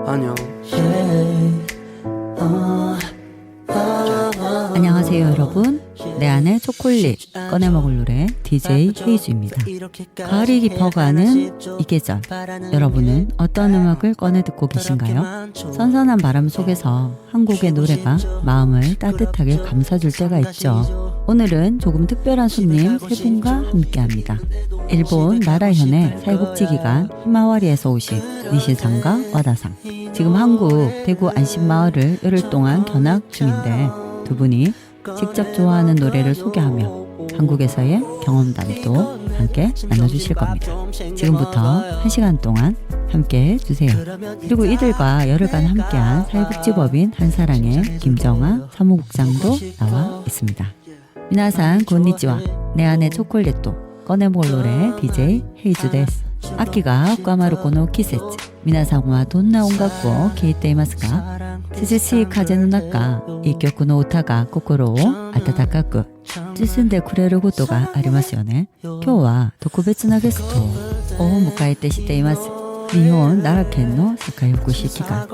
안녕. 안녕하세요 여러분. 내 안의 초콜릿 꺼내 먹을 노래 DJ 헤이즈입니다. 가을이 깊어가는 이 계절, 여러분은 어떤 음악을 꺼내 듣고 계신가요? 선선한 바람 속에서 한 곡의 노래가 마음을 따뜻하게 감싸줄 때가 있죠. 오늘은 조금 특별한 손님 세 분과 함께합니다. 일본 나라현의 사회복지기관 히마와리에서 오신 니시상과 와다상, 지금 한국 대구 안심마을을 열흘 동안 견학 중인데 두 분이 직접 좋아하는 노래를 소개하며 한국에서의 경험담도 함께 나눠주실 겁니다. 지금부터 1시간 동안 함께 해주세요. 그리고 이들과 열흘간 함께한 사회복지법인 한사랑의 김정아 사무국장도 나와 있습니다. 미나산 곤니치와 내 안의 초콜릿도 꺼내볼 노래 DJ 헤이즈 데스. 아키가 오카마루코노 키세츠 미나상와 돈나 온가쿠を聴いていますが、涼しい風の中、一曲の歌が心を温かく包んでくれることがありますよね。今日は特別なゲストをお迎えしています。日本奈良県の社会福祉機関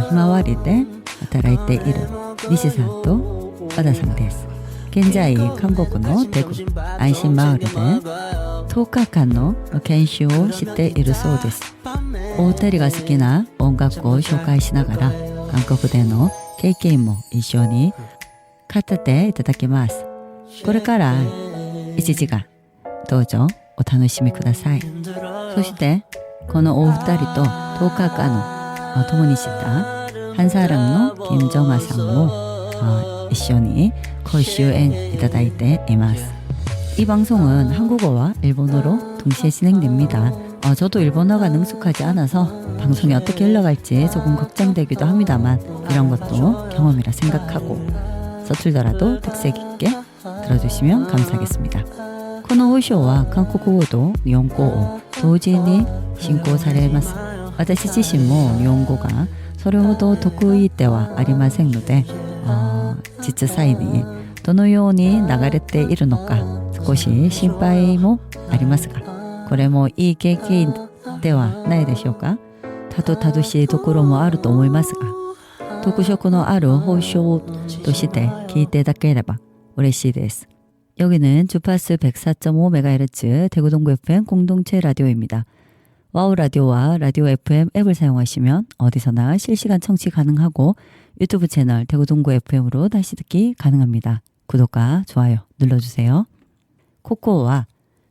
ひまわりで働いている西さんと和田さんです。現在韓国のテグ安心マウルで10日間の研修をしているそうです。お二人が好きな音楽を紹介しながら韓国での経験も一緒に語っていただきます。これから1時間どうぞお楽しみください。そしてこのお二人と10日間を共にした한사랑の金正愛さんも一緒に講習演いただいています。이 방송은 한국어와 일본어로 동시에 진행됩니다. 저도 일본어가 능숙하지 않아서 방송이 어떻게 흘러갈지 조금 걱정되기도 합니다만 이런 것도 경험이라 생각하고 서툴더라도 특색 있게 들어주시면 감사하겠습니다. この放送は韓国語と日本語を同時に進行されます。私自身も日本語がそれほど得意ではありませんので、実際にどのように流れているのか少し心配もありますが、これもいい経験ではないでしょうか。たどたどしいところもあると思いますが、特色のある放送として聞いていただければ嬉しいです。여기는 주파수 104.5MHz 대구동구 FM 공동체 라디오입니다. 와우 라디오와 라디오 FM 앱을 사용하시면 어디서나 실시간 청취 가능하고 유튜브 채널 대구동구 FM으로 다시 듣기 가능합니다. 구독과 좋아요 눌러주세요. 코코와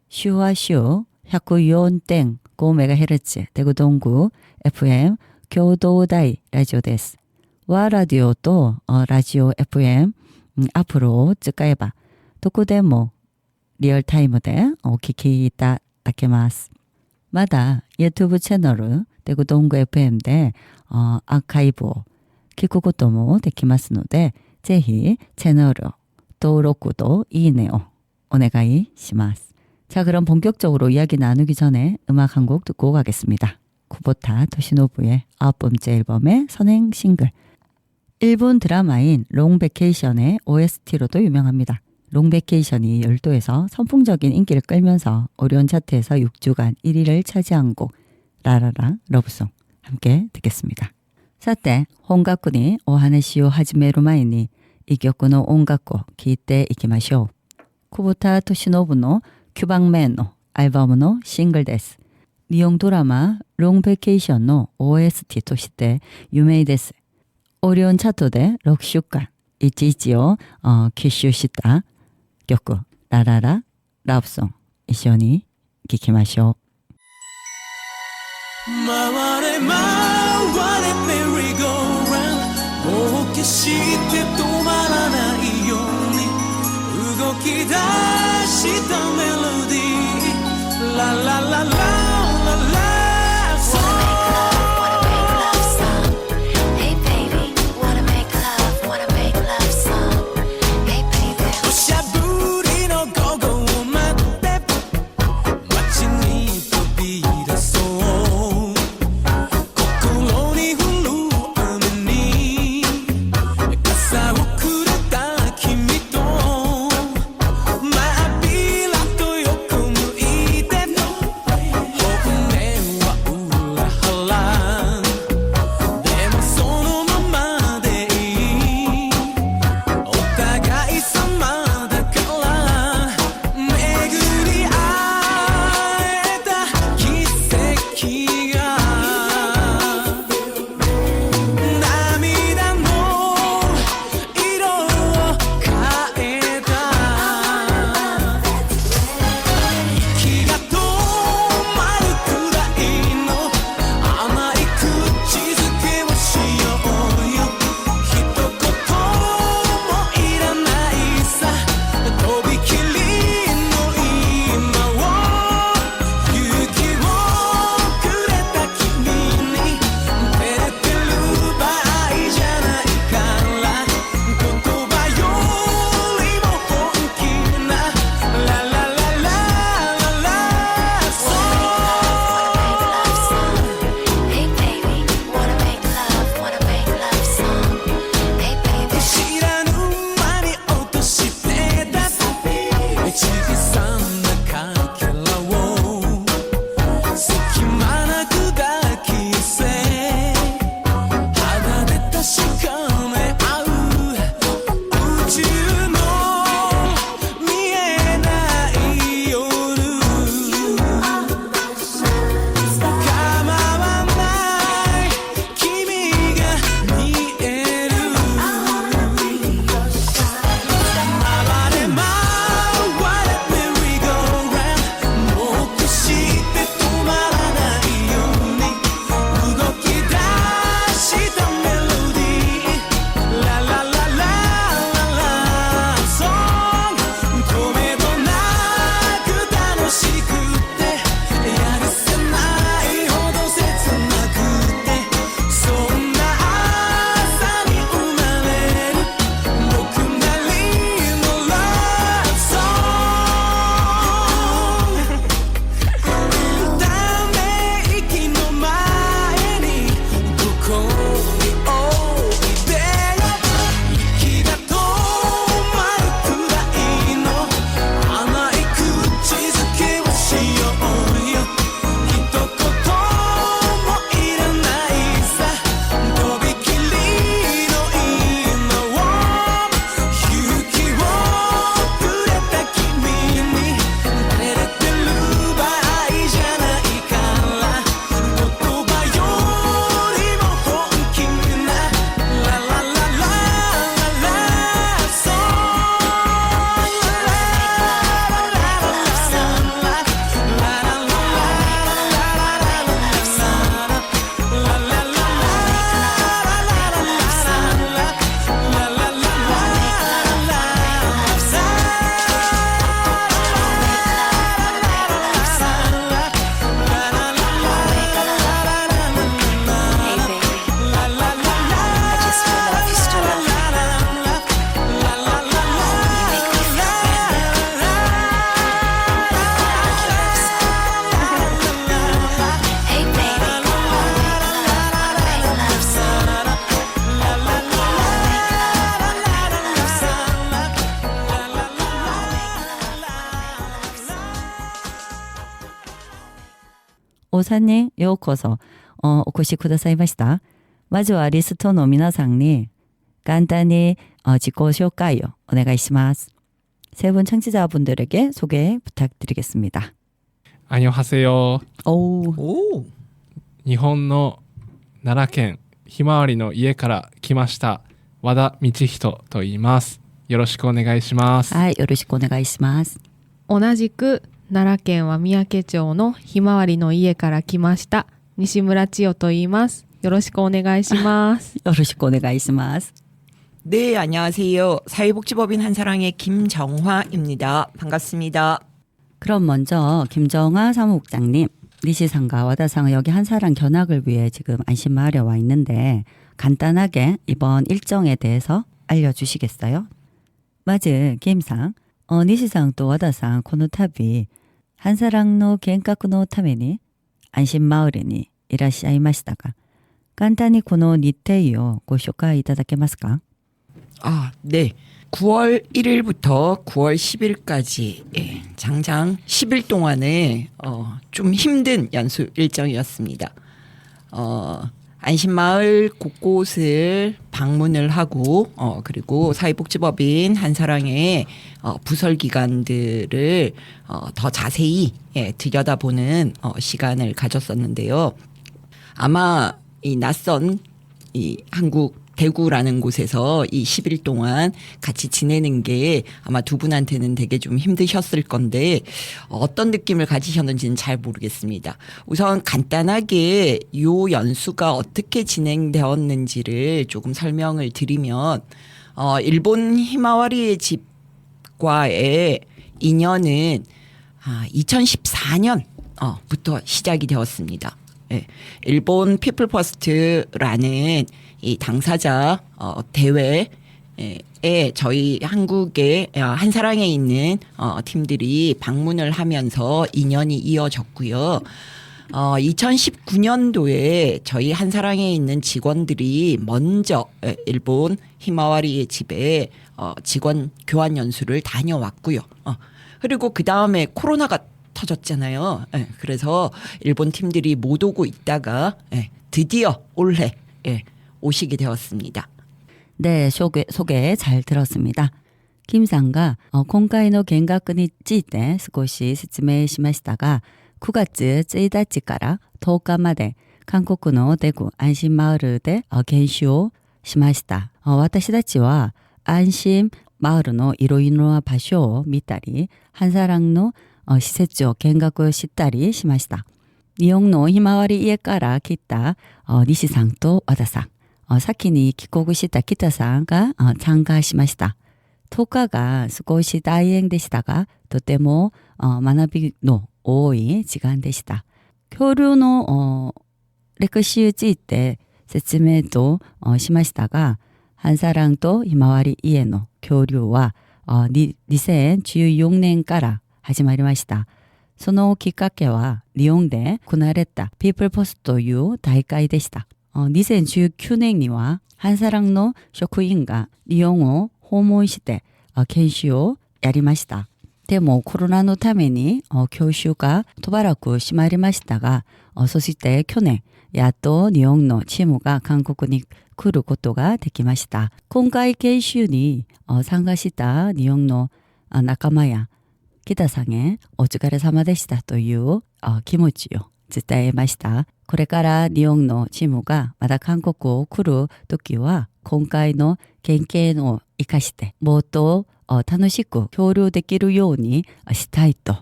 슈와슈 104.5MHz 대구동구 FM 교도다이 라디오です. 와 라디오 또 라디오 FM 앞으로 쯔까해봐. どこでもリアルタイムでお聞きいただけます。まだ 유튜브 채널 대구동구 FM でアーカイブを聞くこともできますので、ぜひ채널登録といいねをお願いします。 자, 그럼 본격적으로 이야기 나누기 전에 음악 한 곡 듣고 가겠습니다. 쿠보타 토시노부의 9번째 앨범의 선행 싱글. 일본 드라마인 롱베케이션의 OST로도 유명합니다. 롱베케이션이 열도에서 선풍적인 인기를 끌면서 오리온 차트에서 6주간 1위를 차지한 곡 라라라 러브송 함께 듣겠습니다. さて、本楽にお話を始める前に이曲の音楽を聴いていきましょう。久保田利伸の규방맨のアルバムのシングルです。日本ドラマロンベケーションの OST として有名です。オリオンチャートで6週間1位を吸収した曲ララララブソン一緒に聴きましょう。回れ回れメリーゴーラウンドもう決して止まらないように動き出したメロディーララララララ大さんにようこそお越しくださいました。まずはリストの皆さんに簡単に自己紹介をお願いします。세 분 청취자분들에게 소개 부탁드리겠습니다. 안녕하세요. 오, 오. 日本の奈良県ひまわりの家から来ました和田道人と言います。よろしくお願いします。はい、よろしくお願いします。同じく奈良県は三宅町のひまわりの家から来ました西村千代と言います。よろしくお願いします。よろしくお願いします。 네, 안녕하세요. 사회복지법인 한사랑의 김정화입니다. 반갑습니다. 그럼 먼저 김정아 사무국장님, 니시상과 와다상은 여기 한사랑 견학을 위해 지금 안심마을에 와 있는데 간단하게 이번 일정에 대해서 알려주시겠어요? 맞아, 김상. 니시상 또 와다상 코노타비 한사랑노 겐카쿠노 타메니 안심마을에に 이라시아이마시다가 간단히 코노 니테이오 고쇼카 이타다케마스까? 네. 9월 1일부터 9월 10일까지 장장 10일 동안의 좀 힘든 연수 일정이었습니다. 안심마을 곳곳을 방문을 하고 그리고 사회복지법인 한사랑의 부설기관들을 더 자세히 들여다보는 시간을 가졌었는데요. 아마 이 낯선 이 한국 대구라는 곳에서 이 10일 동안 같이 지내는 게 아마 두 분한테는 되게 좀 힘드셨을 건데 어떤 느낌을 가지셨는지는 잘 모르겠습니다. 우선 간단하게 요 연수가 어떻게 진행되었는지를 조금 설명을 드리면 일본 히마와리의 집과의 인연은 2014년부터 시작이 되었습니다. 일본 피플 퍼스트라는 이 당사자 대회에 저희 한국의 한사랑에 있는 팀들이 방문을 하면서 인연이 이어졌고요. 2019년도에 저희 한사랑에 있는 직원들이 먼저 일본 히마와리의 집에 직원 교환 연수를 다녀왔고요. 그리고 그 다음에 코로나가 터졌잖아요. 그래서 일본 팀들이 못 오고 있다가 드디어 올해 오시게 되었습니다. 네, 소개 잘 들었습니다. 김상가 今回の見学について少し説明しましたが、9月1日から10日まで韓国の대구安心マウルで研修をしました。私たちは安心マウルのいろいろな場所を見たり、한사랑の施設を見学したりしました。日本のひまわり家から来た西さんと和田さん、先に帰国した北さんが参加しました。10日が少し大変でしたが、とても学びの多い時間でした。恐竜の歴史について説明としましたが、한사랑とひまわり家の恐竜は2014年から始まりました。そのきっかけは日本で行われたピープルポストという大会でした。2019年には한사랑の職員が日本を訪問して研修をやりました。でもコロナのために教習がしばらく閉まりましたが、そして去年やっと日本のチームが韓国に来ることができました。今回研修に参加した日本の仲間や北さんへお疲れ様でしたという気持ちを伝えました。これから日本のチームがまた韓国を来るときは今回の経験を生かしてもっと楽しく交流できるようにしたいと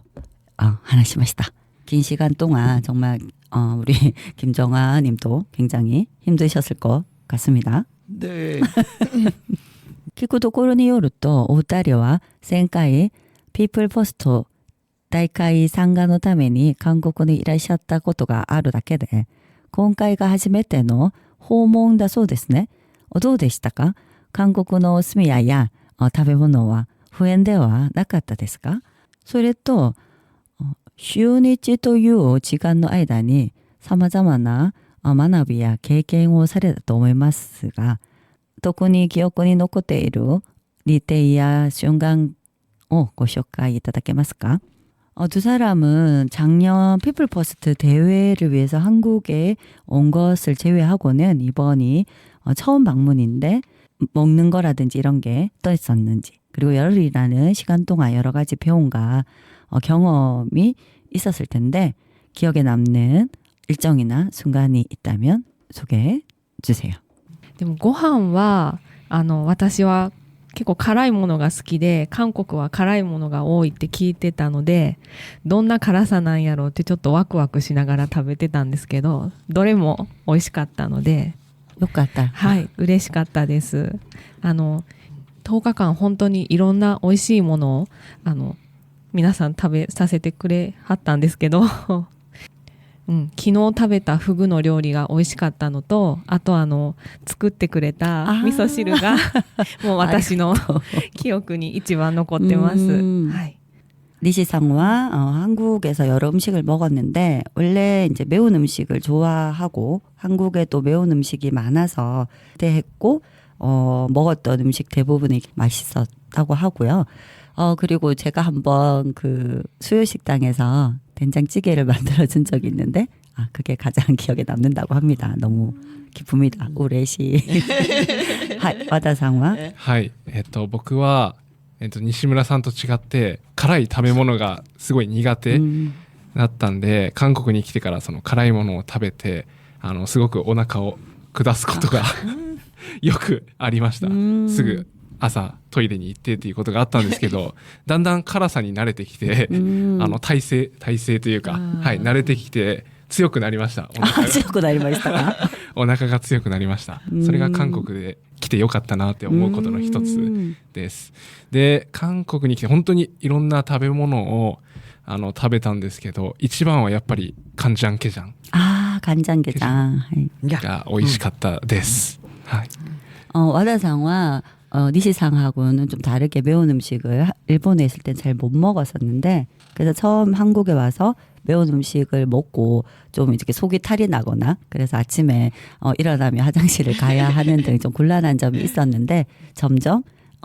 話しました. 긴 시간 동안 정말 우리 김정아 님도 굉장히 힘드셨을 것 같습니다. 네. 聞くところによるとお二人は前回ピープルポスト大会参加のために韓国にいらっしゃったことがあるだけで、今回が初めての訪問だそうですね。どうでしたか？韓国のお住み屋や食べ物は不変ではなかったですか？それと、週日という時間の間に様々な学びや経験をされたと思いますが、特に記憶に残っている日程や瞬間をご紹介いただけますか？ 두 사람은 작년 피플 퍼스트 대회를 위해서 한국에 온 것을 제외하고는 이번이 처음 방문인데 먹는 거라든지 이런 게 떠있었는지 그리고 열흘이라는 시간 동안 여러 가지 배움과 경험이 있었을 텐데 기억에 남는 일정이나 순간이 있다면 소개해 주세요. でもご飯は私は結構辛いものが好きで韓国は辛いものが多いって聞いてたのでどんな辛さなんやろうってちょっとワクワクしながら食べてたんですけどどれも美味しかったのでよかった。はい嬉しかったです。10日間本当にいろんな美味しいものを皆さん食べさせてくれはったんですけど昨日食べたフグの料理が美味しかったのとあと作ってくれた味噌汁がもう私の記憶に一番残ってます。はい。 리시상과 한국에서 여러 음식을 먹었는데 원래 이제 매운 음식을 좋아하고 한국에 또 매운 음식이 많아서 기대했고 먹었던 음식 대부분이 맛있었다고 하고요. 그리고 제가 한번 그 수요식당에서 된장찌개를 만들어준 적이 있는데 그게 가장 기억에 남는다고 합니다. 너무 기쁩니다. 우레시. 와다상와. はい僕は西村さんと違って辛い食べ物がすごい苦手だったんで、韓国に来てからその辛いものを食べてすごくお腹を下すことがよくありました。すぐ朝トイレに行ってっていうことがあったんですけどだんだん辛さに慣れてきて耐性というか、はい、慣れてきて強くなりました。強くなりましたか？お腹が強くなりました。それが韓国で来てよかったなって思うことの一つです。で韓国に来て本当にいろんな食べ物を食べたんですけど一番はやっぱりカンジャンケジャン 간장게장 が美味しかったです。はい。 와다상과 니시상하고는 좀 다르게 매운 음식을 일본에 있을 땐 잘 못 먹었었는데 그래서 처음 한국에 와서 매운 음식을 먹고 좀 이렇게 속이 탈이 나거나 그래서 아침에 일어나면 화장실을 가야 하는 등 좀 곤란한 점이 있었는데 점점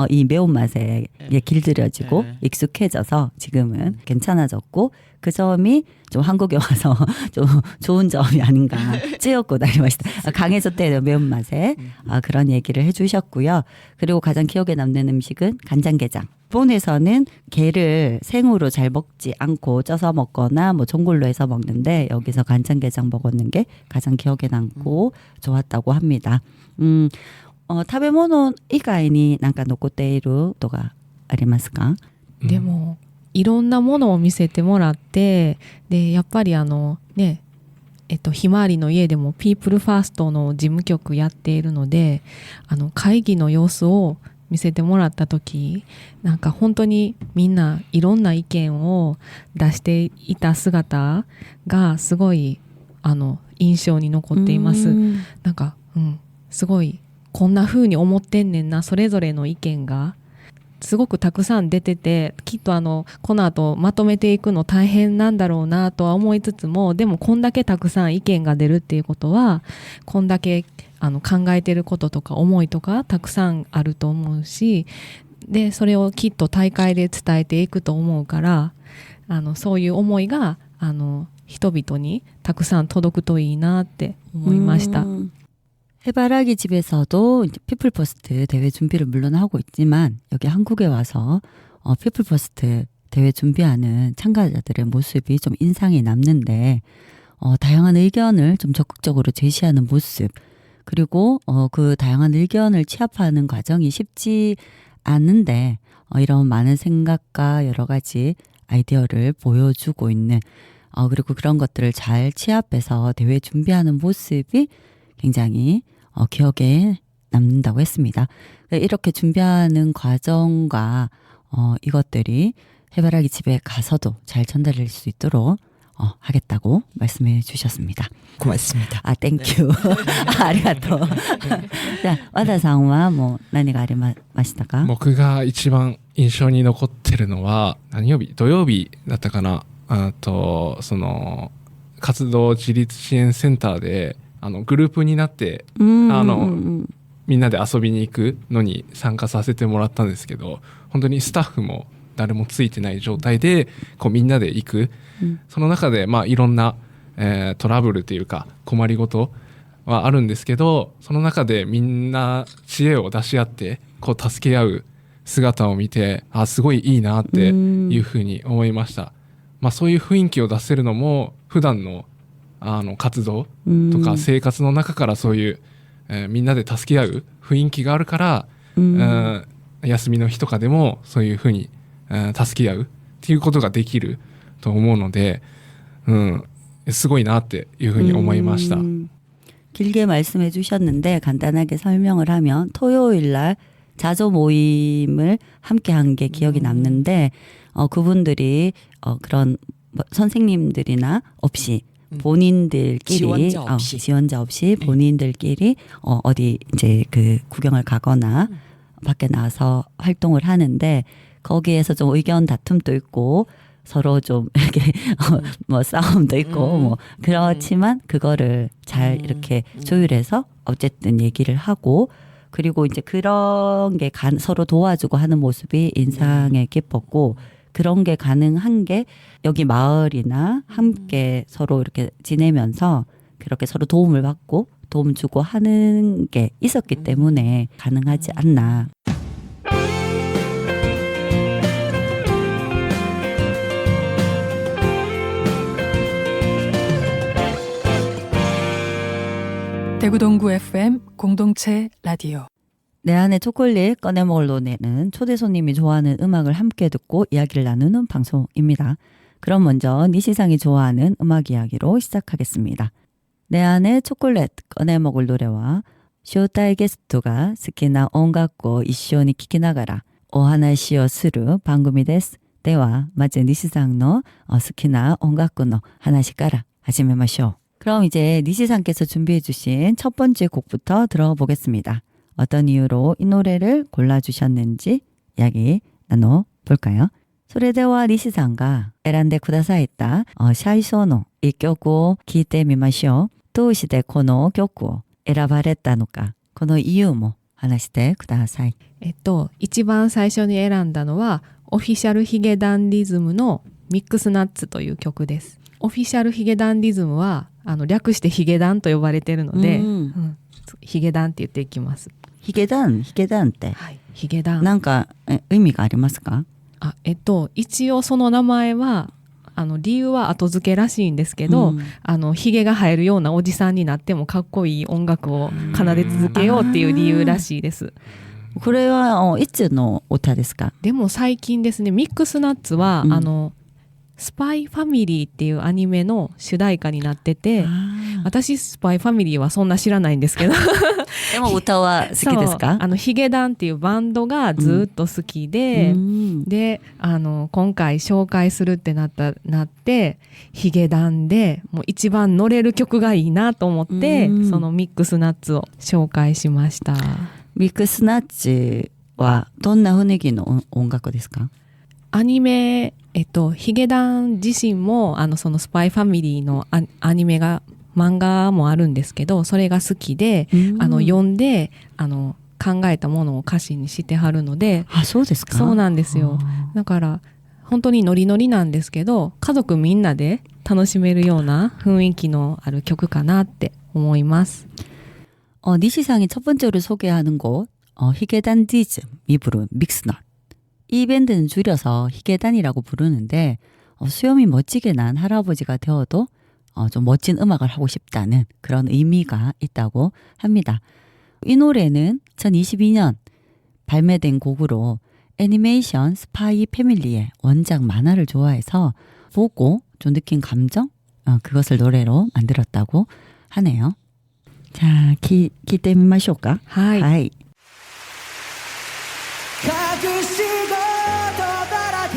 이 매운맛에 길들여지고 익숙해져서 지금은 괜찮아졌고 그 점이 좀 한국에 와서 좀 좋은 점이 아닌가. 찌였고 다리맛이다. 강해졌대요 매운맛에. 그런 얘기를 해주셨고요. 그리고 가장 기억에 남는 음식은 간장게장. 일본에서는 게를 생으로 잘 먹지 않고 쪄서 먹거나 뭐 전골로 해서 먹는데 여기서 간장게장 먹었는 게 가장 기억에 남고 좋았다고 합니다. 食べ物以外になんか残っていることがありますか？でもいろんなものを見せてもらってでやっぱりひまわりの家でもピープルファーストの事務局やっているので会議の様子を見せてもらった時なんか本当にみんないろんな意見を出していた姿がすごい印象に残っています。なんかすごいこんな風に思ってんねんなそれぞれの意見がすごくたくさん出ててきっとこの後まとめていくの大変なんだろうなとは思いつつもでもこんだけたくさん意見が出るっていうことはこんだけ考えてることとか思いとかたくさんあると思うしでそれをきっと大会で伝えていくと思うからそういう思いが人々にたくさん届くといいなって思いました。 해바라기 집에서도 이제 피플퍼스트 대회 준비를 물론 하고 있지만 여기 한국에 와서 피플퍼스트 대회 준비하는 참가자들의 모습이 좀 인상이 남는데 다양한 의견을 좀 적극적으로 제시하는 모습 그리고 그 다양한 의견을 취합하는 과정이 쉽지 않은데 이런 많은 생각과 여러 가지 아이디어를 보여주고 있는 그리고 그런 것들을 잘 취합해서 대회 준비하는 모습이 굉장히 기억에 남는다고 했습니다. 이렇게 준비하는 과정과 이것들이 해바라기 집에 가서도 잘 전달될 수 있도록 하겠다고 말씀해 주셨습니다. 고맙습니다. 땡큐. 아리가또. 자, 와다상와 뭐何がありましたか？僕が一番印象に残ってるのは何曜日？土曜日だったかな。その活動自立支援センターでグループになってみんなで遊びに行くのに参加させてもらったんですけど本当にスタッフも誰もついてない状態でこうみんなで行く、その中でいろんな、トラブルというか困りごとはあるんですけど、その中でみんな知恵を出し合ってこう助け合う姿を見て、すごいいいなっていうふうに思いました。そういう雰囲気を出せるのも普段の活動とか生活の中からそういう、みんなで助け合う雰囲気があるから、休みの日とかでもそういうふうに、助け合うっていうことができると思うので、すごいなっていうふうに思いました。 길게 말씀해 주셨는데 간단하게 설명을 하면 토요일 날 자조 모임을 함께 한 게 기억이 남는데 그분들이 그런 선생님들이나 없이 본인들끼리 지원자 없이 본인들끼리 어디 이제 그 구경을 가거나 밖에 나와서 활동을 하는데 거기에서 좀 의견 다툼도 있고 서로 좀 이렇게 뭐 싸움도 있고 뭐 그렇지만 그거를 잘 이렇게 조율해서 어쨌든 얘기를 하고, 그리고 이제 그런 게 서로 도와주고 하는 모습이 인상에 깊었고, 그런 게 가능한 게 여기 마을이나 함께 서로 이렇게 지내면서 그렇게 서로 도움을 받고 도움 주고 하는 게 있었기 때문에 가능하지 않나. 대구 동구 FM 공동체 라디오. 내 안에 초콜릿 꺼내 먹을 노래는 초대 손님이 좋아하는 음악을 함께 듣고 이야기를 나누는 방송입니다. 그럼 먼저 니시상이 좋아하는 음악 이야기로 시작하겠습니다. 내 안에 초콜릿 꺼내 먹을 노래와 쇼타이 게스트가 스키나 온갖고 이쇼니 키키나가라 오하나시오 스루 방금이 데스. ではまず니시상의 스키나 온갖고의 하나씩 가라 하시메마쇼. 그럼 이제 니시상께서 준비해 주신 첫 번째 곡부터 들어보겠습니다. 어떤 이유로 이 노래를 골라주셨는지 이야기 나눠볼까요? それでは니시상가選んでくださった最初の一曲を聴いてみましょう。どうしてこの曲を選ばれたのか、この理由も話してください。一番最初に選んだのはオフィシャルヒゲダンディズムのミックスナッツという曲です。オフィシャルヒゲダンディズムは略してヒゲダンと呼ばれているので、ヒゲダンって言っていきます。ヒゲダンって、はい、ヒゲダンなんか意味がありますか？一応その名前は理由は後付けらしいんですけど、ヒゲが生えるようなおじさんになってもかっこいい音楽を奏で続けようっていう理由らしいです。これはいつの歌ですか？でも最近ですね。ミックスナッツは、スパイファミリーっていうアニメの主題歌になってて、私スパイファミリーはそんな知らないんですけどでも歌は好きですか？ヒゲダンっていうバンドがずっと好きで、で今回紹介するってなってヒゲダンでもう一番乗れる曲がいいなと思って、そのミックスナッツを紹介しました。ミックスナッツはどんな雰囲気の音楽ですか？アニメ、ヒゲダン自身もそのスパイファミリーのアニメが漫画もあるんですけど、それが好きで、読んで考えたものを歌詞にしてはるので。そうですか？そうなんですよ。だから本当にノリノリなんですけど、家族みんなで楽しめるような雰囲気のある曲かなって思います。니시상이 첫 번째로 소개하는 곡 히게단 디즘이 부른 믹스넛. 이 밴드는 줄여서 히게단이라고 부르는데 수염이 멋지게 난 할아버지가 되어도 좀 멋진 음악을 하고 싶다는 그런 의미가 있다고 합니다. 이 노래는 2022년 발매된 곡으로 애니메이션 스파이 패밀리의 원작 만화를 좋아해서 보고 좀 느낀 감정 그것을 노래로 만들었다고 하네요. 자, 기대みましょうか。はい。はい。隠し事だらけ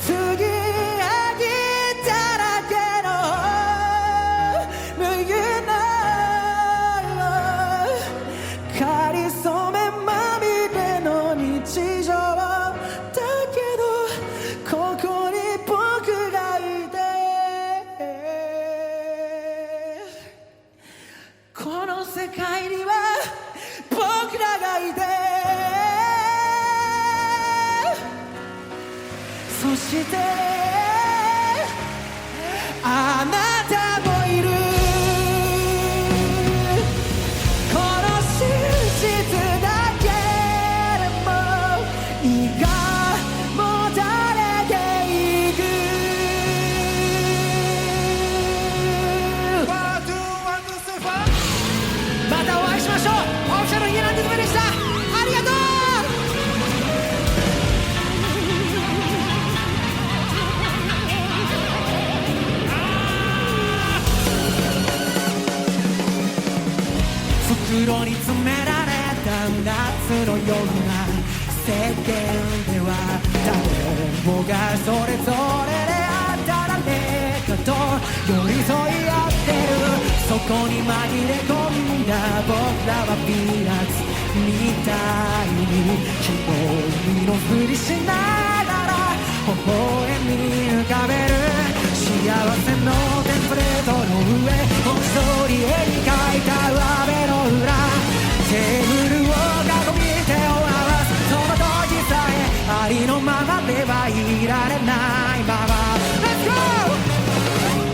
継ぎはぎだらけの無限なかりそめまみれの日常だけどここに僕がいてこの世界には僕らがいてしてあなたもいるこの真実だけでも胃がもたれていくまたお会いしましょう。オフィシャルヒゲランディズムでした。ありがとう。袋に詰められた夏のような世間では誰もがそれぞれであったらねかと寄り添い合ってるそこに紛れ込んだ僕らはピーナッツみたいに君のふりしながら微笑み浮かべる幸せのテンプレートの上文字通り絵に描いた上辺の裏テーブルを囲み手を合わすその時さえありのままではいられないまま Let's go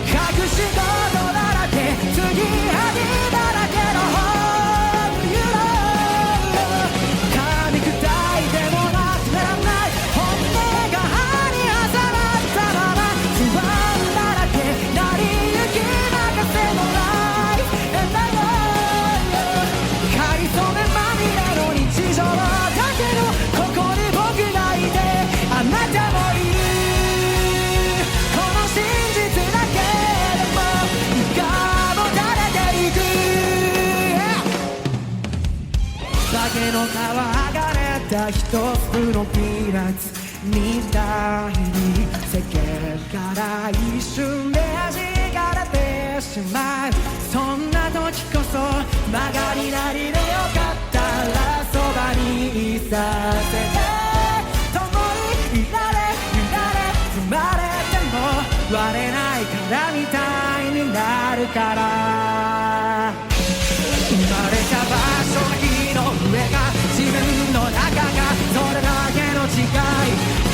隠し事だらけ継ぎはぎだらけの Home You know 噛み砕いてもなくならない本音が歯に挟まったまま不安だらけ成り行き任せの Life And I know かりそめまみれの日常だけどここに僕がいてあなたもいるこの真実だけでも胃がもたれていく化けの皮剥がれた一つのピーナッツみたいに世間から一瞬で弾かれてしまうそんな時こそ曲がりなりでよかったらそばにいさせて共にいられ踏まれても割れないからみたいになるから生まれた場所の日の上が自分の中がそれだけの違い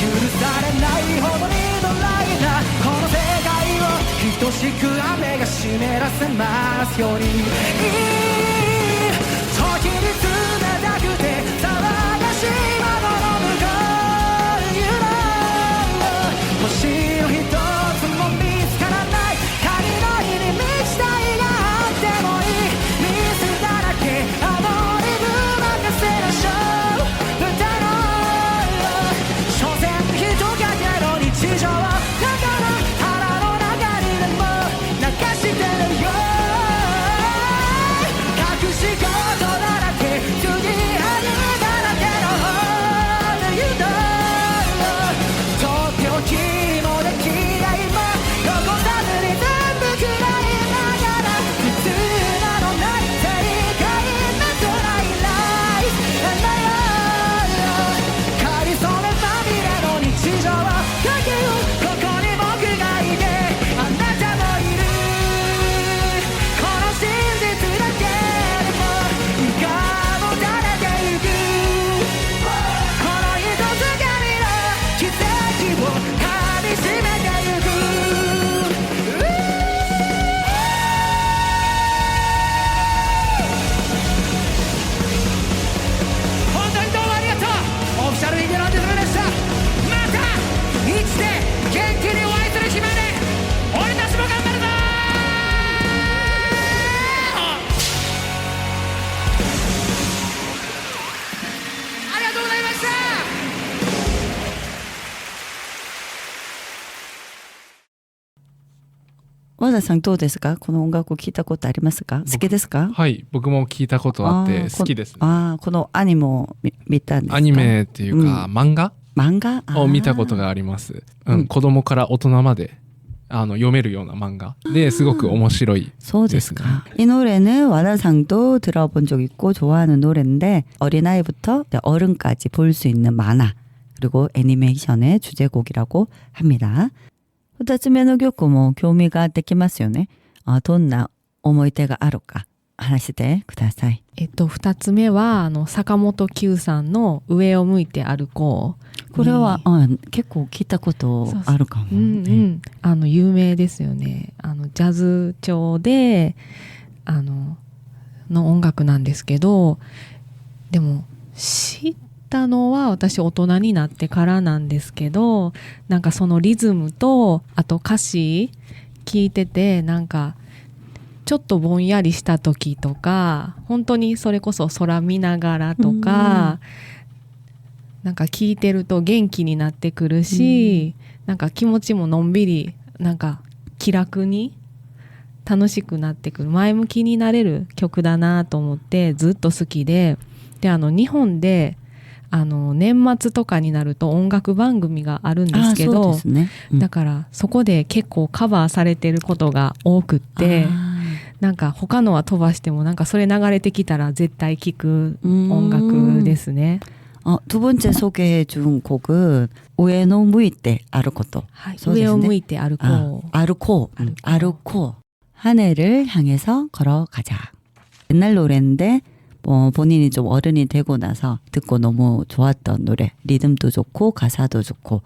許されないほどにドライなこの世界を等しく雨が湿らせますように時に冷たくて騒がしい窓の向こう You know 星の一つも見つからない神の日に満ちた日があってもいいミスだらけアドリブ任せなショー歌の所詮人影の日常だから腹の中にでも流してるよ隠し事だらけ継ぎはぎだらけの Home You know とっておきもできないも残さずに全部くらいながら普通なのない正解などない Life And I know かりそめまみれの日常だけどここに僕がいてあなたもいるこの真実だけでも胃がもたれてゆくこの一つがりの奇跡をかみしめてゆく本当にどうもありがとうオフィシャルヒゲランディズムでしたまた生きて元気にお会いする日まで俺たちも頑張るぞありがとうございました和田さんどうですかこの音楽を聞いたことありますか好きですかはい僕も聞いたことあってあー好きですねこのアニメを見たんですかアニメっていうか、漫画漫画を見たことがあります、うん子供から大人まで読めるような漫画ですごく面白いそうですか. 이 노래는 와다상도 들어본 적 있고 좋아하는 노래인데 어린아이부터 어른까지 볼 수 있는 만화 그리고 애니메이션의 주제곡이라고 합니다. 2つ目の曲も興味ができますよね。どんな思い出があるか話してください。2つ目は坂本九さんの上を向いて歩こう。これは、結構聞いたことあるかも、有名ですよね。ジャズ調での音楽なんですけど、でも知ったのは私大人になってからなんですけど、なんかそのリズムとあと歌詞聞いてて、なんかちょっとぼんやりした時とか、本当にそれこそ空見ながらとか、なんか聞いてると元気になってくるし、なんか気持ちものんびり、なんか気楽に楽しくなってくる、前向きになれる曲だなと思ってずっと好きで、日本で年末とかになると音楽番組があるんですけど、だからそこで結構カバーされてることが多くって、なんか他のは飛ばしてもなんかそれ流れてきたら絶対聴く音楽ですね。두 번째 소개해 준 곡은 우에노 무이테 아르코토. 우에노 무이테 아르코. 아르코. 한 해를 향해서 걸어가자. 옛날 노래인데 본인이 좀 어른이 되고 나서 듣고 너무 좋았던 노래. 리듬도 좋고 가사도 좋고.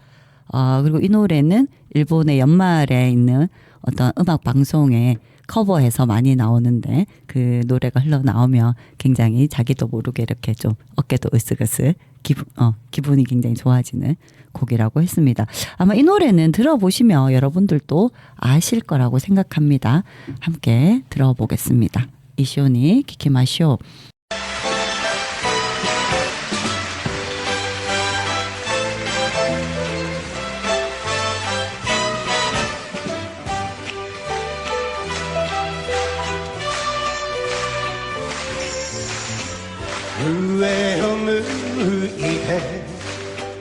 그리고 이 노래는 일본의 연말에 있는 어떤 음악 방송에 커버해서 많이 나오는데 그 노래가 흘러나오면 굉장히 자기도 모르게 이렇게 좀 어깨도 으쓱으쓱 기분이 굉장히 좋아지는 곡이라고 했습니다. 아마 이 노래는 들어보시면 여러분들도 아실 거라고 생각합니다. 함께 들어보겠습니다. 이쇼니 키키마쇼.上を向いて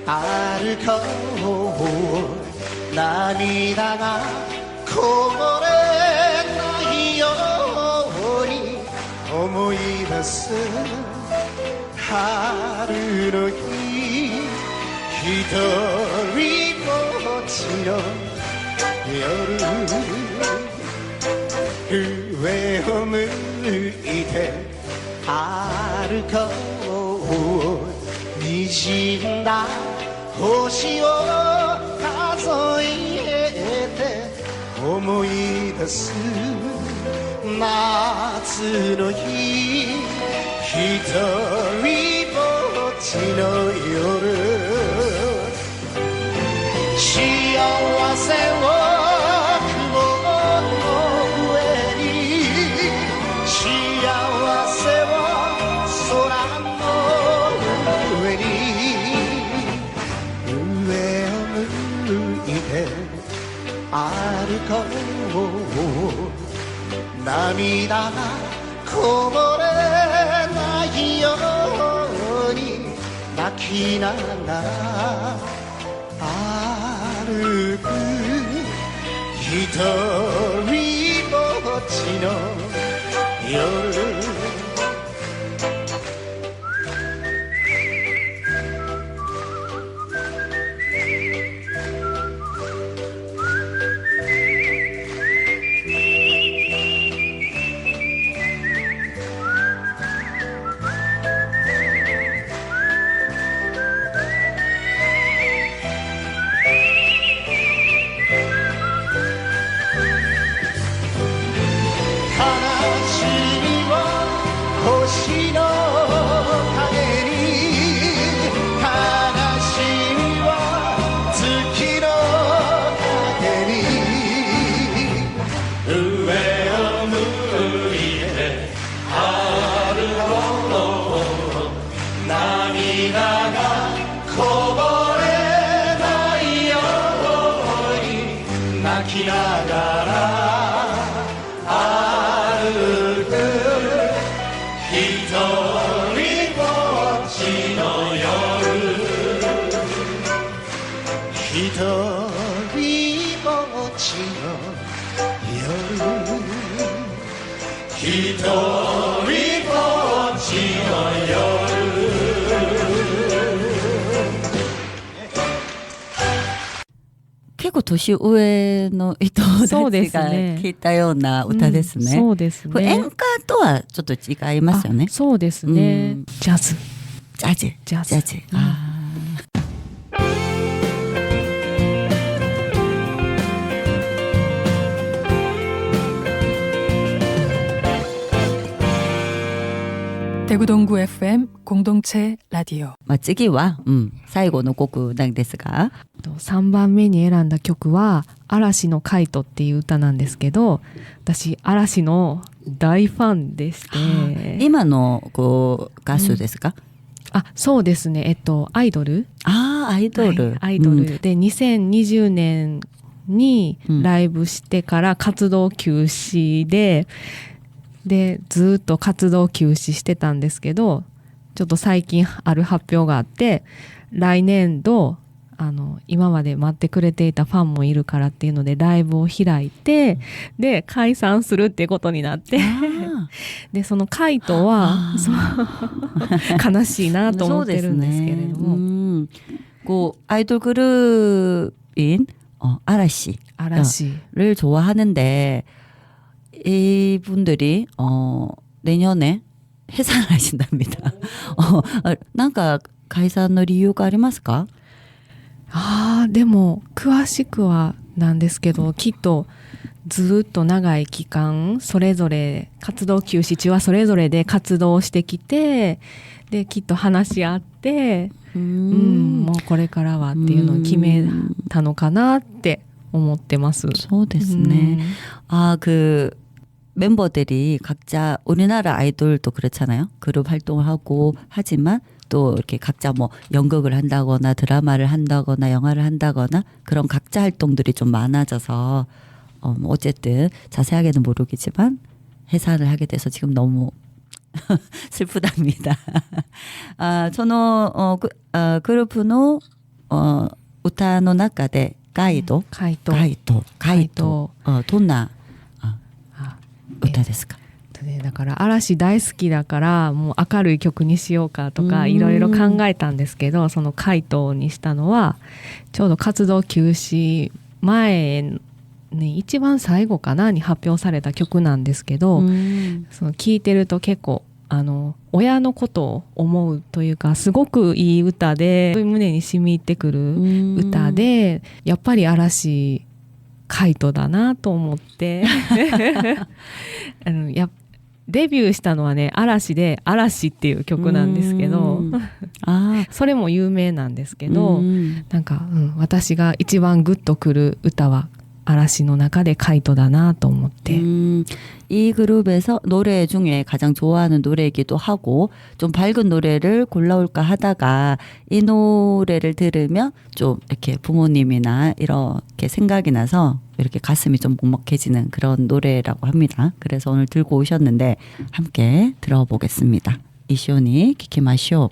歩こう、涙がこぼれないように思い出す春の日、一人ぼっちの夜、上を向いて歩こう、滲んだ星を数えて思い出す夏の日、一人ぼっちの夜、幸せを歩こう、涙がこぼれないように泣きながら歩く、一人ぼっちの夜、結構年上の人たちが聞いたような歌ですね。そうですね。演歌とはちょっと違いますよね。そうですね。ジャズ。ジャズ。ジャズ。あ 대구 동구 FM 공동체 라디오. 次は、最後の曲なんですが、 3番目に選んだ曲は嵐のカイトっていう歌なんですけど、私嵐の大ファンでして、今のこう歌手ですか？あ、そうですね、アイドル、アイドル、はい、アイドル、で2020年にライブしてから活動休止でずっと活動休止してたんですけど、ちょっと最近ある発表があって、来年度今まで待ってくれていたファンもいるからっていうのでライブを開いて、で解散するっていうことになって、でそのカイトは悲しいなと思ってるんですけれども、こうアイドルグループ嵐를 좋아하는데 이분들이 내년에 해산하신답니다. なんか解散の理由がありますか？でも詳しくはなんですけど、きっとずっと長い期間それぞれ活動休止中はそれぞれで活動してきて、できっと話し合って、もうこれからはっていうのを決めたのかなって思ってます。そうですね。그 멤버들이 각자 우리나라 아이돌도 그렇잖아요. 그룹 활동을 하고 하지만 또 이렇게 각자 뭐 연극을 한다거나 드라마를 한다거나 영화를 한다거나 그런 각자 활동들이 좀 많아져서 어쨌든 자세하게는 모르겠지만 해산을 하게 돼서 지금 너무 슬프답니다. そのグループの歌の中でカイトどんな歌ですか？だから嵐大好きだからもう明るい曲にしようかとかいろいろ考えたんですけど、そのカイトにしたのはちょうど活動休止前に一番最後かなに発表された曲なんですけど、その聴いてると結構親のことを思うというか、すごくいい歌で胸に染み入ってくる歌で、やっぱり嵐カイトだなと思ってデビューしたのはね嵐で嵐っていう曲なんですけどそれも有名なんですけど、なんか、私が一番グッとくる歌は嵐の中でカイトだなと思って、 이 그룹에서 노래 중에 가장 좋아하는 노래이기도 하고 좀 밝은 노래를 골라올까 하다가 이 노래를 들으면 좀 이렇게 부모님이나 이렇게 생각이 나서 이렇게 가슴이 좀 먹먹해지는 그런 노래라고 합니다. 그래서 오늘 들고 오셨는데 함께 들어보겠습니다. 이쇼니 키키마쇼.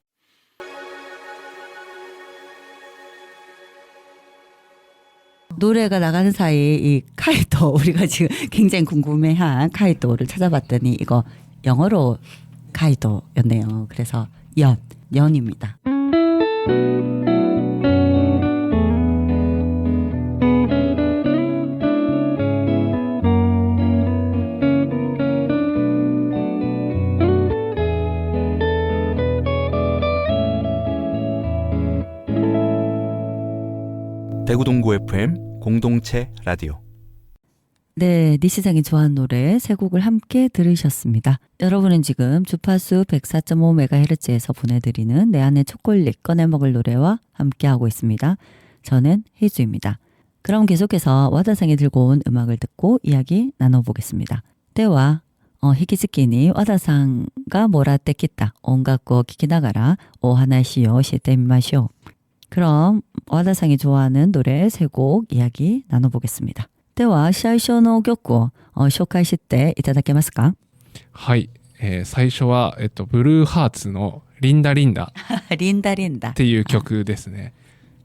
노래가 나가는 사이 이 카이토, 우리가 지금 굉장히 궁금해한 카이토를 찾아봤더니 이거 영어로 카이토였네요. 그래서 연입니다. 대구 동구 FM 공동체 라디오. 네, 니시장이 좋아하는 노래 세 곡을 함께 들으셨습니다. 여러분은 지금 주파수 104.5MHz에서 보내드리는 내 안의 초콜릿 꺼내 먹을 노래와 함께하고 있습니다. 저는 혜주입니다. 그럼 계속해서 와다상이 들고 온 음악을 듣고 이야기 나눠보겠습니다. 대화 히키즈키니 와다상가 모라떼키타 온갖고 키키나가라 오하나시요 시테미마쇼. 그럼 와다상이 좋아하는 노래 세 곡 이야기 나눠보겠습니다. では最初の曲を紹介していただけますか？はい、最初は、ブルーハーツのリンダリンダリンダリンダっていう曲ですね。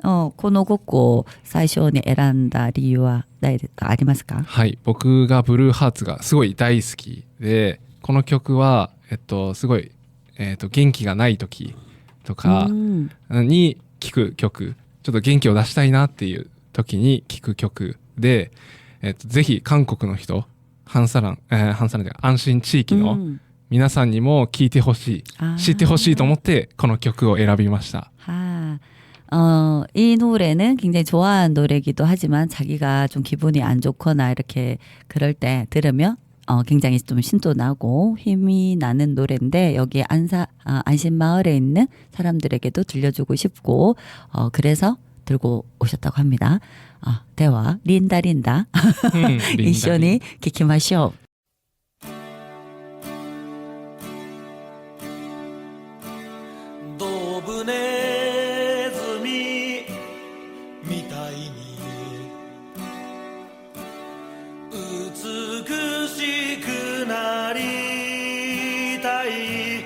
この曲を最初に選んだ理由は何かありますか？はい、僕がブルーハーツがすごい大好きで、この曲は、すごい、元気がない時とかに聴く曲、ちょっと元気を出したいなっていう時に聴く曲で、ぜひ韓国の人、ハンサランで安心地域の皆さんにも聴いてほしい、知ってほしいと思ってこの曲を選びました。이 노래는 굉장히 좋아하는 노래이기도 하지만 자기가 좀 기분이 안 좋거나 이렇게 그럴 때 들으면 굉장히 좀 신도 나고 힘이 나는 노래인데 여기 안심마을에 있는 사람들에게도 들려주고 싶고 그래서 들고 오셨다고 합니다. 대화 린다 린다一緒に聞きましょう。ドブネズミみたいに美しくなりたい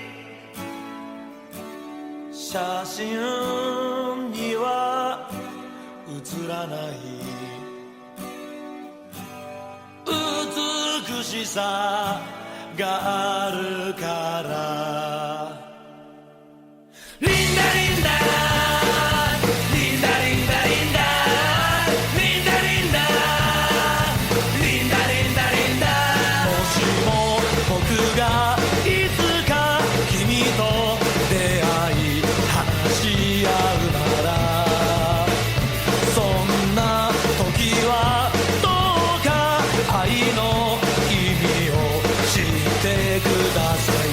写真には写らない美しさがあるからリンダリンダリンダリンダリンダリンダリンダリンダリンダリンダもしも僕がいつか君と出会い話し合うならそんな時はどうか愛の意味を知ってください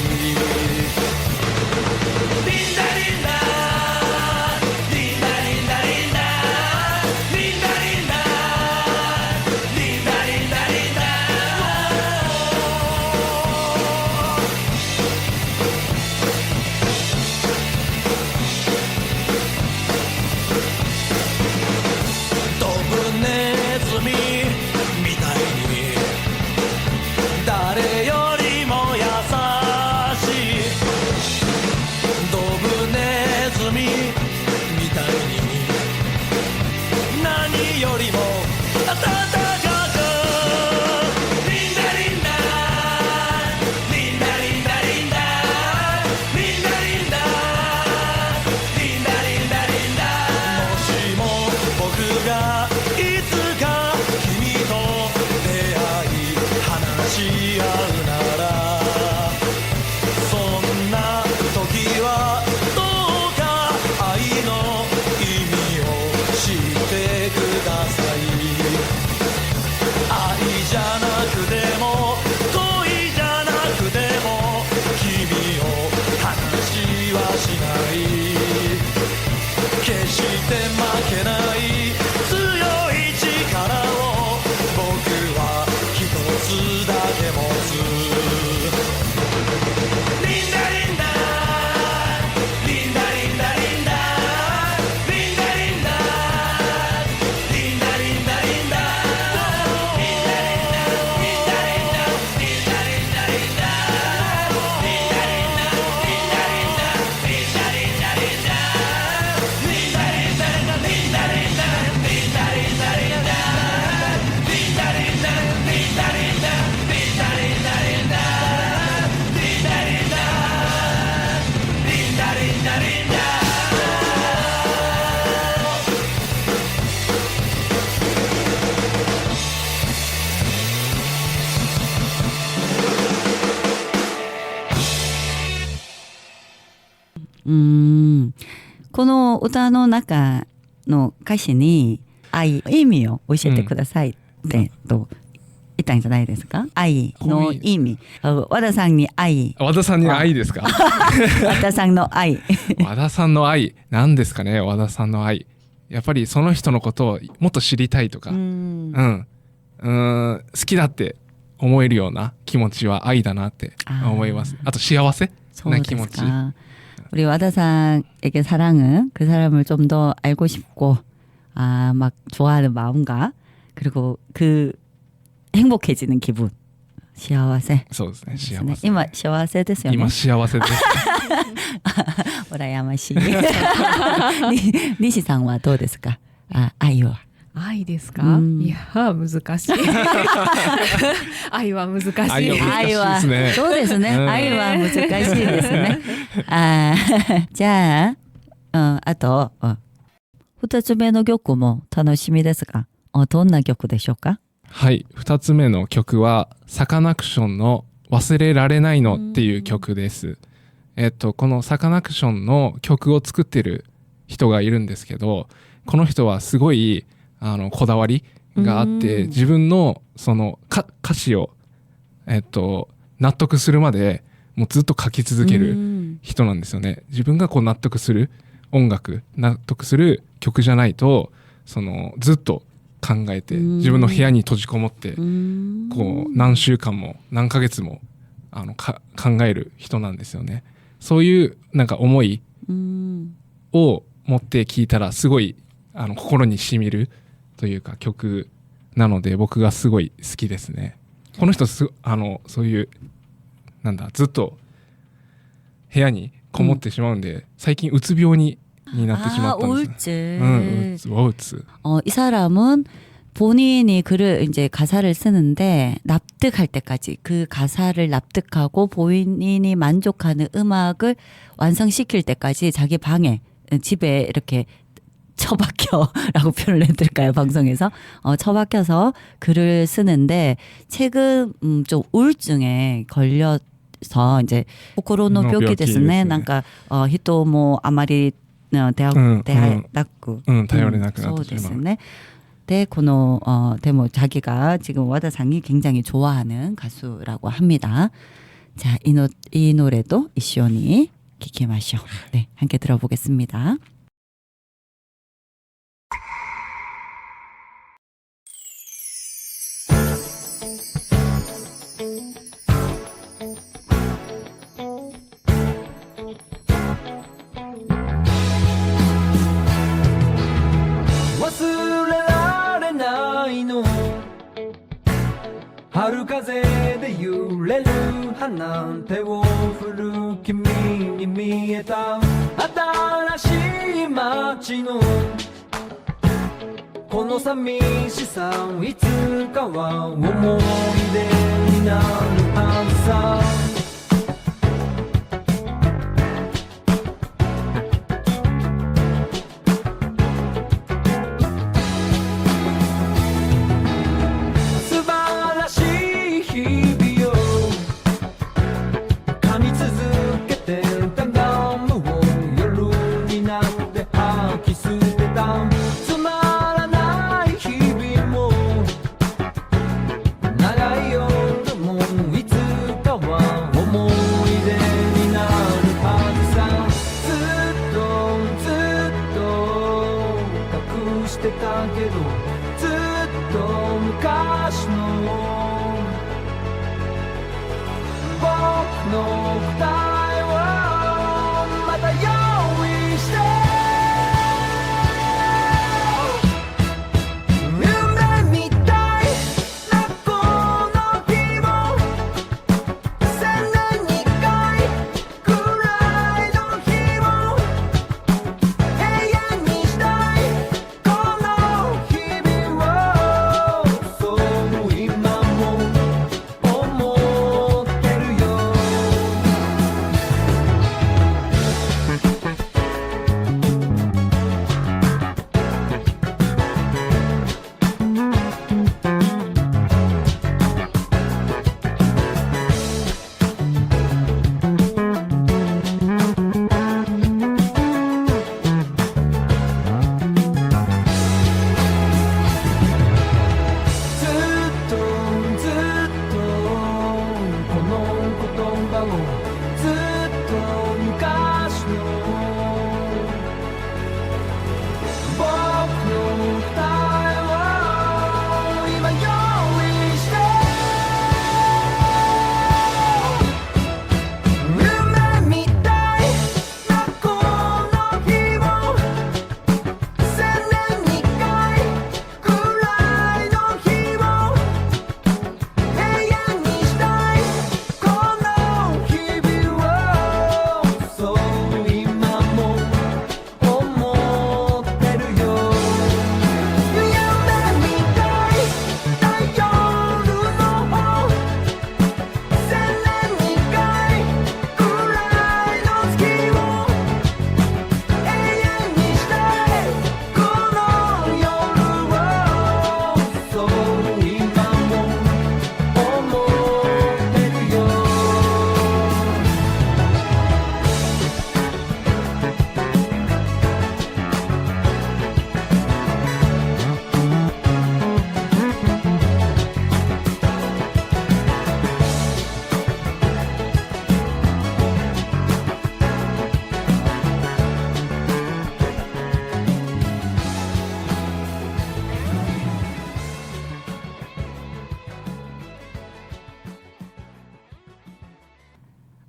この歌の中の歌詞に愛意味を教えてくださいってと言ったんじゃないですか。愛の意味。和田さんに愛。和田さんに愛ですか。和田さんの愛。和田さんの愛何ですかね。和田さんの愛。やっぱりその人のことをもっと知りたいとか、好きだって思えるような気持ちは愛だなって思います。あと幸せな気持ち。우리 와다상에게 사랑은 그 사람을 좀 더 알고 싶고 막 좋아하는 마음과 그리고 그 행복해지는 기분. 幸せ。そうですね。幸せ。今幸せですよね。今幸せです。羨ましい。西さんはどうですか。愛は。愛ですか。いや難しい。愛は難しい。愛はそうですね。愛は難しいですね。じゃあ、あと2つ目の曲も楽しみですが、どんな曲でしょうか。はい、2つ目の曲はサカナクションの忘れられないのっていう曲です。このサカナクションの曲を作ってる人がいるんですけど、この人はすごいこだわりがあって、自分のその歌詞を納得するまでもうずっと書き続ける人なんですよね。自分がこう納得する音楽、納得する曲じゃないとずっと考えて自分の部屋に閉じこもってこう何週間も何ヶ月も考える人なんですよね。そういうなんか思いを持って聴いたらすごい心に染みるというか曲なので僕がすごい好きですね。この人そういうなんだずっと部屋にこもってしまうんで、最近うつ病になってしまったんですね。우울증. 이 사람은 본인이 글을 이제 가사를 쓰는데 납득할 때까지 그 가사를 납득하고 본인이 만족하는 음악을 완성시킬 때까지 자기 방에 집에 이렇게 처박혀라고 표현을 해드릴까요 방송에서 처박혀서 글을 쓰는데 최근 좀 우울증에 걸려서 이제 코로나病気ですね。なんか人もあまり出会なく頼れなくなってしまう。そうですね。네, 데모 자기가 지금 와다상이 굉장히 좋아하는 가수라고 합니다. 자, 이 노래도 이시오니 키키마쇼. 네, 함께 들어보겠습니다.春風で揺れる花手を振る君に見えた新しい街のこの寂しさいつかは思い出になるはずさ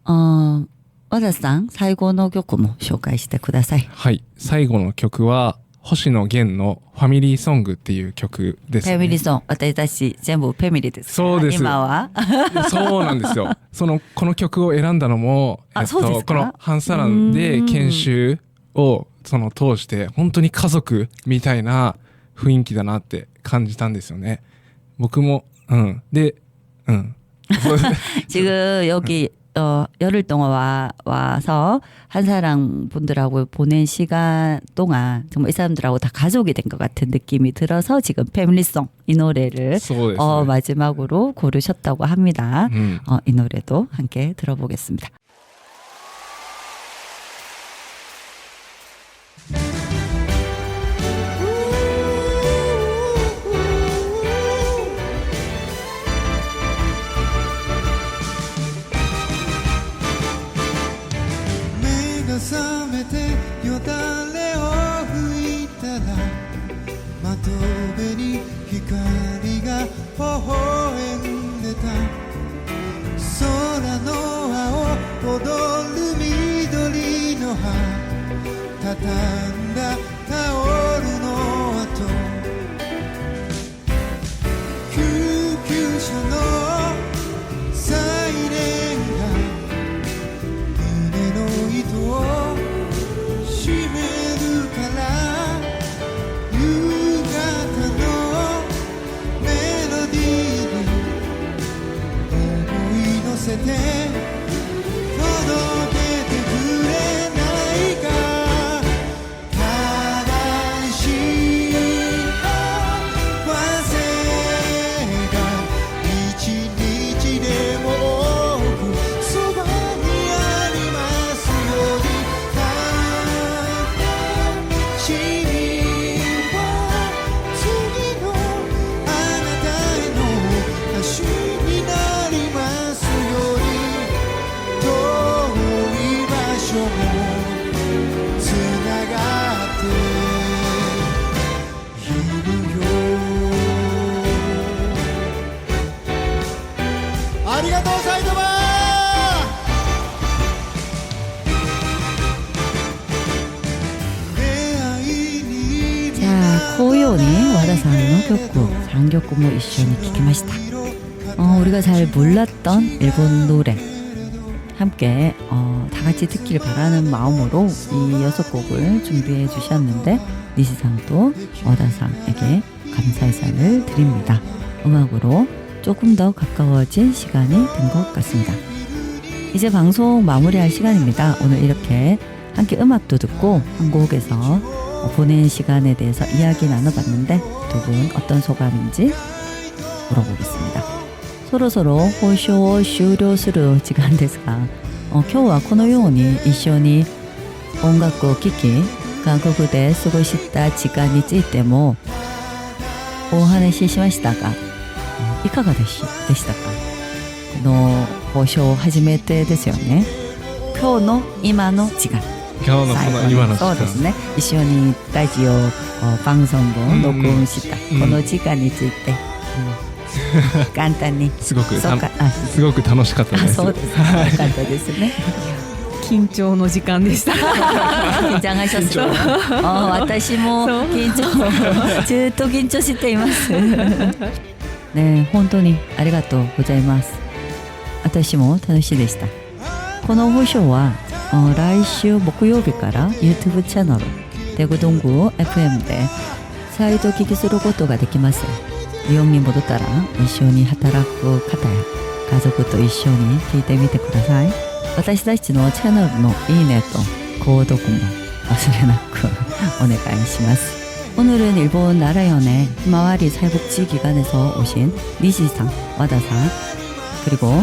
和田さん、最後の曲も紹介してください。はい、最後の曲は星野源のファミリーソングっていう曲ですね。ファミリーソング、私たち全部ファミリーですか？そうです。今はそうなんですよ。この曲を選んだのも、そうですか？このハンサランで研修を通して本当に家族みたいな雰囲気だなって感じたんですよね。僕もで지금 여기 열흘 동안 와서 한사랑 분들하고 보낸 시간 동안 정말 이 사람들하고 다 가족이 된 것 같은 느낌이 들어서 지금 패밀리송 이 노래를 마지막으로 고르셨다고 합니다. 이 노래도 함께 들어보겠습니다. 코요니 와다상의 격구, 장격구모 이슈니 기키마시다. 우리가 잘 몰랐던 일본 노래 함께 다 같이 듣기를 바라는 마음으로 이 6곡을 준비해 주셨는데 니시상도 와다상에게 감사의 인사를 드립니다. 음악으로 조금 더 가까워진 시간이 된 것 같습니다. 이제 방송 마무리할 시간입니다. 오늘 이렇게 함께 음악도 듣고 한 곡에서 보낸 시간에 대해서 이야기 나눠봤는데 두 분 어떤 소감인지 물어보겠습니다. 서로서로 호쇼終了する 時間ですが、今日はこのように一緒に音楽を聴き、韓国で過ごした時間についてもお話ししましたが、いかがでしたか？この放送初めてですよね。今日の今の時間。今日のこの今の時間。そうですね。一緒にラジオ방송を録音したこの時間について、簡単にすごく楽しかったです。そうですね。よかったですね。緊張の時間でした。緊張がします。私も緊張、ずっと緊張しています。ね、本当にありがとうございます。私も楽しいでした。この放送は来週木曜日から YouTube チャンネル대구동구 FM で再度聞きすることができます。日本に戻ったら一緒に働く方や家族と一緒に聞いてみてください。私たちのチャンネルのいいねと購読も忘れなくお願いします。오늘은 일본 나라연의 히마와리 사회복지기관에서 오신 니시상, 와다상 그리고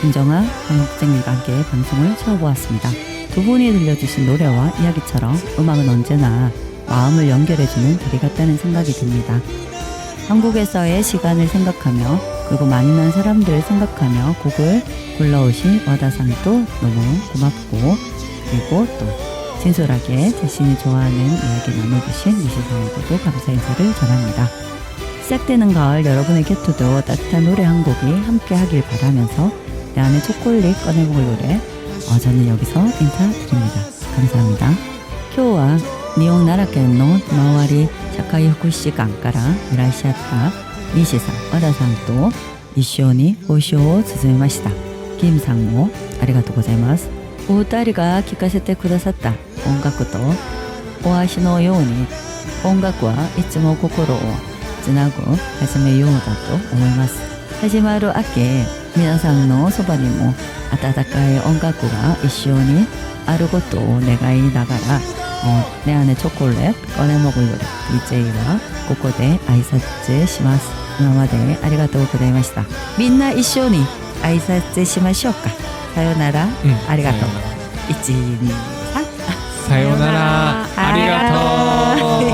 김정아 방역생님과 함께 방송을 채워보았습니다. 두 분이 들려주신 노래와 이야기처럼 음악은 언제나 마음을 연결해주는 다리 같다는 생각이 듭니다. 한국에서의 시간을 생각하며 그리고 만난 사람들을 생각하며 곡을 골라오신 와다상도 너무 고맙고 그리고 또 진솔하게 자신이 좋아하는 이야기 나눠주신 니시상에게도 감사 인사를 전합니다. 시작되는 가을 여러분의 곁에도 따뜻한 노래 한 곡이 함께 하길 바라면서 내 안에 초콜릿 꺼내먹을 노래 저는 여기서 인사드립니다. 감사합니다. 今日は日本奈良県の周り社会福祉士館からいらっしゃった西さん、和田さんと一緒に交渉を進めました。キムさんもありがとうございます。お二人が聴かせてくださった音楽とお足のように音楽はいつも心をつなぐ始めようだと思います。始まる秋、皆さんのそばにも温かい音楽が一緒にあることを願いながら、내 안에 초콜릿 꺼내 먹을 노래 DJはここで挨拶します。今までありがとうございました。みんな一緒に挨拶しましょうか。さよなら、ありがとう。1、2、3。さよなら、ありがと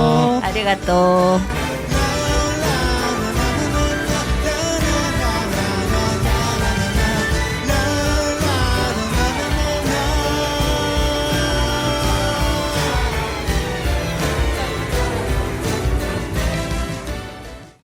う。ありがとう。